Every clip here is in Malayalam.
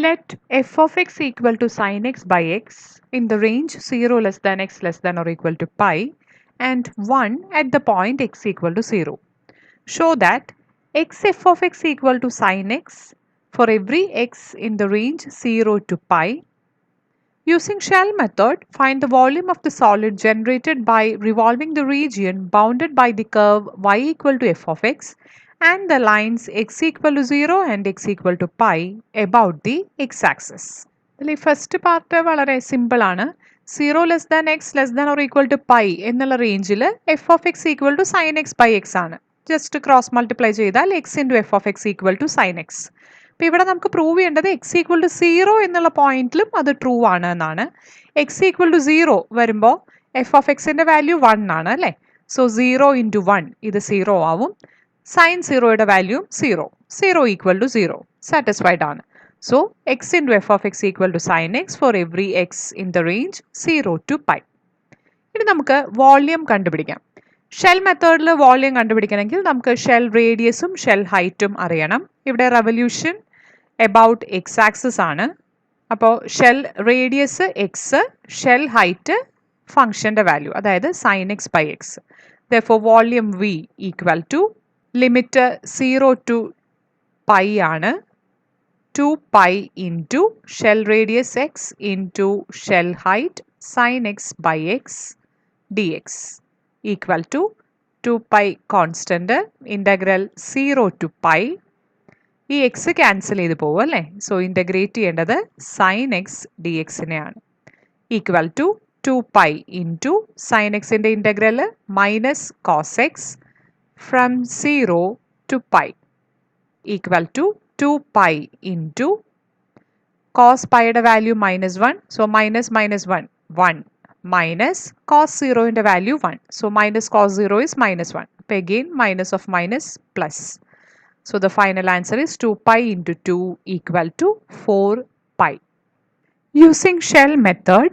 Let f of x equal to sin x by x in the range 0 less than x less than or equal to pi and 1 at the point x equal to 0. Show that x f of x equal to sin x for every x in the range 0 to pi. Using shell method, find the volume of the solid generated by revolving the region bounded by the curve y equal to f of x and the lines x equal to 0 and x equal to pi about the x-axis. ഇതിൽ ഈ ഫസ്റ്റ് പാർട്ട് വളരെ സിമ്പിൾ ആണ്. 0 less than x less than or equal to pi എന്നുള്ള റേഞ്ചിൽ f of x equal to sine x by x ആണ്. ജസ്റ്റ് ക്രോസ് മൾട്ടിപ്ലൈ ചെയ്താൽ x into f of x equal to sine x. അപ്പോൾ ഇവിടെ നമുക്ക് പ്രൂവ് ചെയ്യേണ്ടത് എക്സ് ഈക്വൽ ടു 0 എന്നുള്ള പോയിന്റിലും അത് ട്രൂ ആണ് എന്നാണ്. എക്സ് ഈക്വൽ ടു 0 വരുമ്പോൾ എഫ് ഓഫ് എക്സിൻ്റെ വാല്യൂ 1 ആണ് അല്ലേ. സോ 0 ഇൻറ്റു 1 ഇത് 0 ആവും. സൈൻ 0യുടെ വാല്യൂ 0. 0 ഈക്വൽ ടു 0 സാറ്റിസ്ഫൈഡ് ആണ്. So x into f of x equal to sin x for every x in the range 0 to pi. ഇനി നമുക്ക് വോള്യൂം കണ്ടുപിടിക്കാം. ഷെൽ മെത്തേഡിൽ വോള്യൂം കണ്ടുപിടിക്കണമെങ്കിൽ നമുക്ക് ഷെൽ റേഡിയസും ഷെൽ ഹൈറ്റും അറിയണം. ഇവിടെ റെവല്യൂഷൻ എബൌട്ട് എക്സ് ആക്സിസ് ആണ്. അപ്പോൾ shell radius x, shell height ഫംഗ്ഷൻ്റെ വാല്യൂ അതായത് sine x by x. Therefore volume v equal to limit 0 to pi ആണ്. 2 pi into shell radius x into shell height sin x by x dx equal to 2 pi constant integral 0 to pi. ഈ എക്സ് ക്യാൻസൽ ചെയ്ത് പോകും അല്ലേ. സോ ഇൻ്റഗ്രേറ്റ് ചെയ്യേണ്ടത് സൈൻ എക്സ് ഡി എക്സിനെയാണ്. Equal to 2 pi into sine എക്സിൻ്റെ integral minus cos x from 0 to pi equal to 2 pi into cos piയുടെ value -1. So minus 1 minus cos 0ൻ്റെ value 1. So minus cos 0 is -1. അപ്പോൾ again minus of minus plus. So the final answer is 2 pi into 2 equal to 4 pi. Using shell method,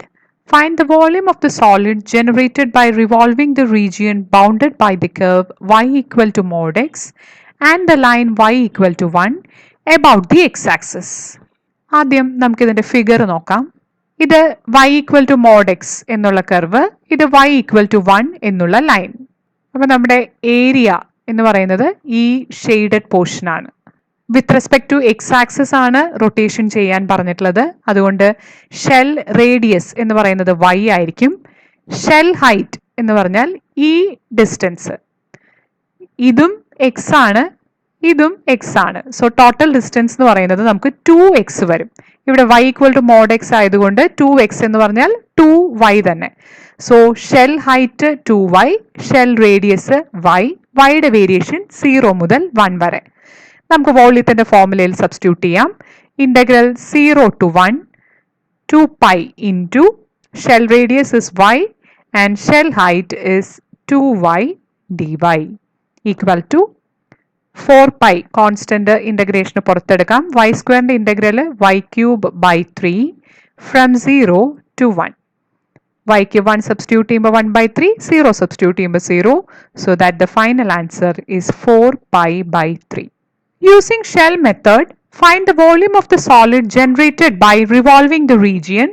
find the volume of the solid generated by revolving the region bounded by the curve y equal to mod x and the line y equal to 1 about the x-axis. ആദ്യം നമുക്കിതിൻ്റെ ഫിഗർ നോക്കാം. ഇത് y equal to mod x എന്നുള്ള കർവ്, ഇത് y ഈക്വൽ ടു 1 എന്നുള്ള ലൈൻ. അപ്പോൾ നമ്മുടെ ഏരിയ എന്ന് പറയുന്നത് ഈ ഷെയ്ഡഡ് പോർഷൻ ആണ്. With respect to x axis ആണ് റൊട്ടേഷൻ ചെയ്യാൻ പറഞ്ഞിട്ടുള്ളത്. അതുകൊണ്ട് ഷെൽ റേഡിയസ് എന്ന് പറയുന്നത് y ആയിരിക്കും. ഷെൽ ഹൈറ്റ് എന്ന് പറഞ്ഞാൽ ഈ ഡിസ്റ്റൻസ്, ഇതും എക്സ് ആണ്, ഇതും എക്സ് ആണ്. സോ ടോട്ടൽ ഡിസ്റ്റൻസ് എന്ന് പറയുന്നത് നമുക്ക് 2x വരും. ഇവിടെ y equal to mod x ആയതുകൊണ്ട് 2x എന്ന് പറഞ്ഞാൽ 2y തന്നെ. So shell height 2y, shell radius y, yയുടെ വേരിയേഷൻ 0 മുതൽ 1 വരെ. നമുക്ക് വോള്യത്തിൻ്റെ ഫോർമുലയിൽ സബ്സ്റ്റിറ്റ്യൂട്ട് ചെയ്യാം. Integral 0 to 1 2 pi into shell radius is y and shell height is 2y dy equal to 4 pi constant ഇൻ്റഗ്രേഷന് പുറത്തെടുക്കാം. y സ്ക്വയറിൻ്റെ integral y cube by 3 from 0 to 1. yക്ക് 1 സബ്സ്റ്റിറ്റ്യൂട്ട് ചെയ്യുമ്പോൾ 1/3, 0 സബ്സ്റ്റിറ്റ്യൂട്ട് ചെയ്യുമ്പോൾ 0. So that the final answer is 4 pi by 3. Using shell method, find the volume of the solid generated by revolving the region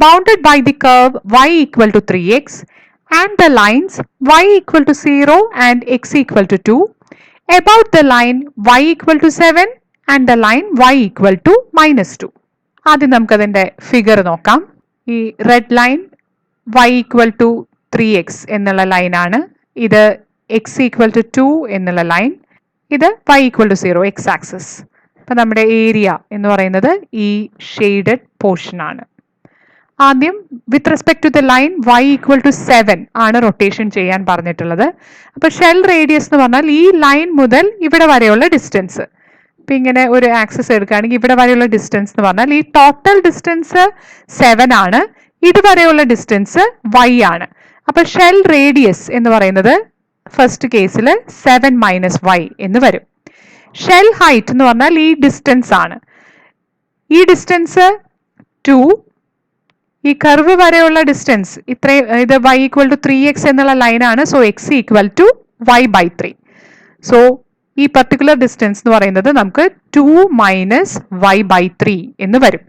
bounded by the curve y equal to 3x and the lines y equal to 0 and x equal to 2 about the line y equal to 7 and the line y equal to -2. ആദ്യം നമുക്കതിൻ്റെ ഫിഗർ നോക്കാം. ഈ red line y equal to 3x എന്നുള്ള ലൈനാണ്. ഇത് x equal to 2 എന്നുള്ള ലൈൻ. ഇത് y equal to 0 X axis. അപ്പം നമ്മുടെ ഏരിയ എന്ന് പറയുന്നത് ഈ ഷെയ്ഡഡ് പോർഷൻ ആണ്. ആദ്യം with respect to the line y equal to 7 ആണ് റൊട്ടേഷൻ ചെയ്യാൻ പറഞ്ഞിട്ടുള്ളത്. അപ്പോൾ ഷെൽ റേഡിയസ് എന്ന് പറഞ്ഞാൽ ഈ ലൈൻ മുതൽ ഇവിടെ വരെയുള്ള ഡിസ്റ്റൻസ്. ഇപ്പം ഇങ്ങനെ ഒരു ആക്സിസ് എടുക്കുകയാണെങ്കിൽ ഇവിടെ വരെയുള്ള ഡിസ്റ്റൻസ് എന്ന് പറഞ്ഞാൽ ഈ ടോട്ടൽ ഡിസ്റ്റൻസ് 7 ആണ്. ഇതുവരെയുള്ള ഡിസ്റ്റൻസ് y ആണ്. അപ്പോൾ ഷെൽ റേഡിയസ് എന്ന് പറയുന്നത് ഫസ്റ്റ് കേസിൽ 7 മൈനസ് y എന്ന് വരും. ഷെൽ ഹൈറ്റ് എന്ന് പറഞ്ഞാൽ ഈ ഡിസ്റ്റൻസ് ആണ്. ഈ ഡിസ്റ്റൻസ് 2, ഈ കർവ് വരെയുള്ള ഡിസ്റ്റൻസ് ഇത്രയും, ഇത് y ഈക്വൽ ടു 3x എന്നുള്ള ലൈനാണ്. So x equal to y by 3. So ഈ പർട്ടിക്കുലർ ഡിസ്റ്റൻസ് എന്ന് പറയുന്നത് നമുക്ക് 2 മൈനസ് വൈ ബൈ 3 എന്ന് വരും.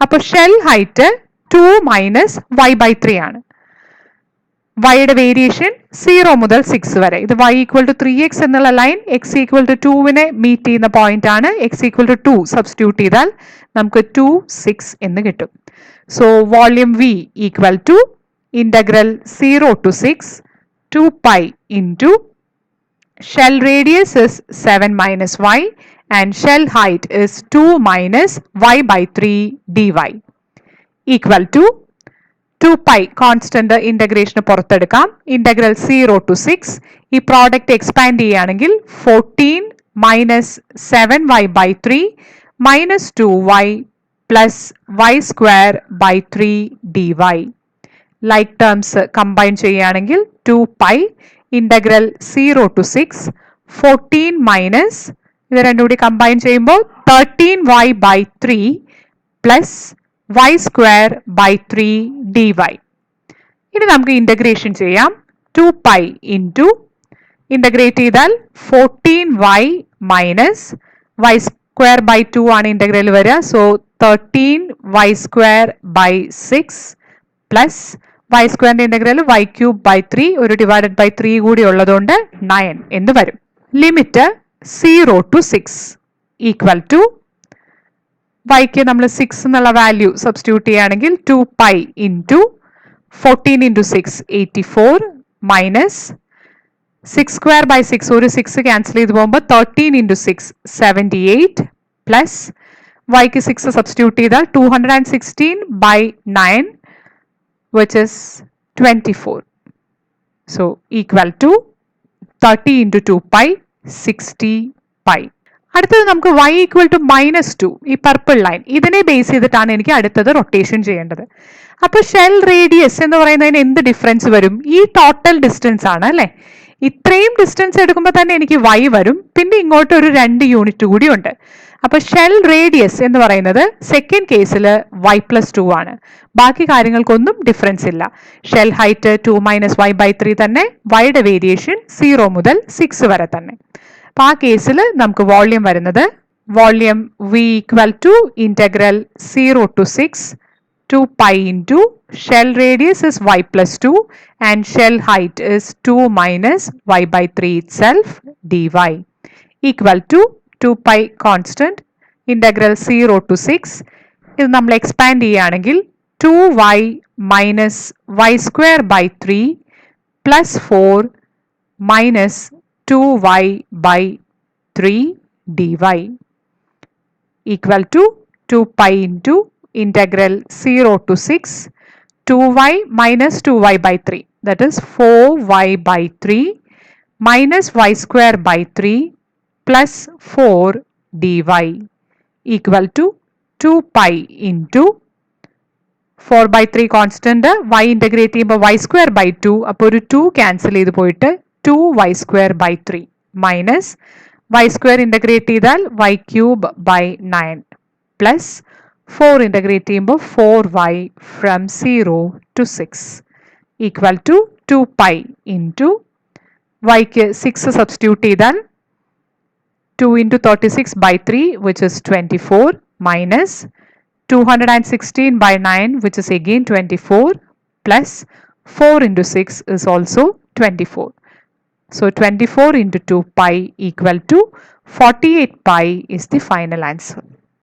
അപ്പോൾ shell height 2 minus y by 3 ആണ്. വൈയുടെ വേരിയേഷൻ 0 മുതൽ 6 വരെ. ഇത് y ഈക്വൽ ടു 3x എന്നുള്ള ലൈൻ x ഈക്വൽ ടു 2വിനെ മീറ്റ് ചെയ്യുന്ന പോയിന്റ് ആണ്. x ഈക്വൽ ടു 2 സബ്സ്റ്റിറ്റ്യൂട്ട് ചെയ്താൽ നമുക്ക് 2 6 എന്ന് കിട്ടും. So volume v equal to integral 0 to 6 2 pi into shell radius is 7 minus y and shell height is 2 minus y by 3 dy equal to 2 pi constant integration പുറത്തെടുക്കാം. ഇന്റഗ്രൽ 0 to 6 ഈ പ്രോഡക്റ്റ് എക്സ്പാൻഡ് ചെയ്യുകയാണെങ്കിൽ 14 minus 7y by 3 minus 2y plus y square by 3 dy. Like terms combine ചെയ്യുകയാണെങ്കിൽ 2 pi ഇന്റഗ്രൽ 0 to 6 14 മൈനസ് ഇത് രണ്ടും കൂടി കമ്പൈൻ ചെയ്യുമ്പോൾ 13y by 3 plus y square by 3 dy. ഇനി നമുക്ക് ഇന്റഗ്രേഷൻ ചെയ്യാം. 2 pi ഇൻറ്റു ഇന്റഗ്രേറ്റ് ചെയ്താൽ 14y minus y square by 2 ആണ് ഇന്റഗ്രൽ വരിക. So 13y square by 6 plus y സ്ക്വയറിന്റെ ഇന്റഗ്രൽ y ക്യൂബ് ബൈ 3 ഒരു ഡിവൈഡഡ് ബൈ 3 കൂടി ഉള്ളതുകൊണ്ട് 9 എന്ന് വരും. ലിമിറ്റ് 0 to 6 ഈക്വൽ ടു yക്ക് നമ്മൾ 6 എന്നുള്ള വാല്യൂ സബ്സ്റ്റിറ്റ്യൂട്ട് ചെയ്യുകയാണെങ്കിൽ 2 pi into 14 into 6 84 minus 6 square by 6 ഒരു 6 ക്യാൻസൽ ചെയ്ത് പോകുമ്പോൾ 13 ഇൻറ്റു 6 78 പ്ലസ് yക്ക് 6 സബ്സ്റ്റിറ്റ്യൂട്ട് ചെയ്താൽ 216 by 9 which is 24. So equal to 30 into 2 pi 60 pi. അടുത്തത് നമുക്ക് y ഈക്വൽ ടു -2 ഈ പർപ്പിൾ ലൈൻ ഇതിനെ ബേസ് ചെയ്തിട്ടാണ് എനിക്ക് അടുത്തത് റൊട്ടേഷൻ ചെയ്യേണ്ടത്. അപ്പോൾ ഷെൽ റേഡിയസ് എന്ന് പറയുന്നതിന് എന്ത് ഡിഫറൻസ് വരും? ഈ ടോട്ടൽ ഡിസ്റ്റൻസ് ആണ് അല്ലേ? ഇത്രയും ഡിസ്റ്റൻസ് എടുക്കുമ്പോൾ തന്നെ എനിക്ക് y വരും. പിന്നെ ഇങ്ങോട്ട് ഒരു 2 യൂണിറ്റ് കൂടി ഉണ്ട്. അപ്പോൾ ഷെൽ റേഡിയസ് എന്ന് പറയുന്നത് സെക്കൻഡ് കേസിൽ y+2 ആണ്. ബാക്കി കാര്യങ്ങൾക്കൊന്നും ഡിഫറൻസ് ഇല്ല. Shell height 2 minus y by 3 തന്നെ, വൈയുടെ വേരിയേഷൻ 0 മുതൽ 6 വരെ തന്നെ. അപ്പോൾ ആ കേസിൽ നമുക്ക് വോള്യൂം വരുന്നത് volume v equal to integral 0 to 6 2 pi into shell radius is y+2 and shell height is 2 minus y by 3 itself dy equal to 2 pi constant integral 0 to 6 ഇത് നമ്മൾ എക്സ്പാൻഡ് ചെയ്യുകയാണെങ്കിൽ 2y minus y square by 3 plus 4 minus 2y by 3 dy equal to 2 pi into integral 0 to 6 2y minus 2y by 3 that is 4y by 3 minus y square by 3 plus 4 dy equal to 2 pi into 4 by 3 constant y integrate ചെയ്യുമ്പോൾ y square by 2 അപ്പോൾ ഒരു 2 cancel ചെയ്ത് പോയിട്ട് 2y square by 3 minus y square integrate ചെയ്താൽ y cube by 9 plus 4 integrate ചെയ്യുമ്പോൾ 4y from 0 to 6 equal to 2 pi into yക്ക് 6 substitute ചെയ്താൽ 2 into 36 by 3 which is 24 minus 216 by 9 which is again 24 plus 4 into 6 is also 24. So 24 into 2 pi equal to 48 pi is the final answer.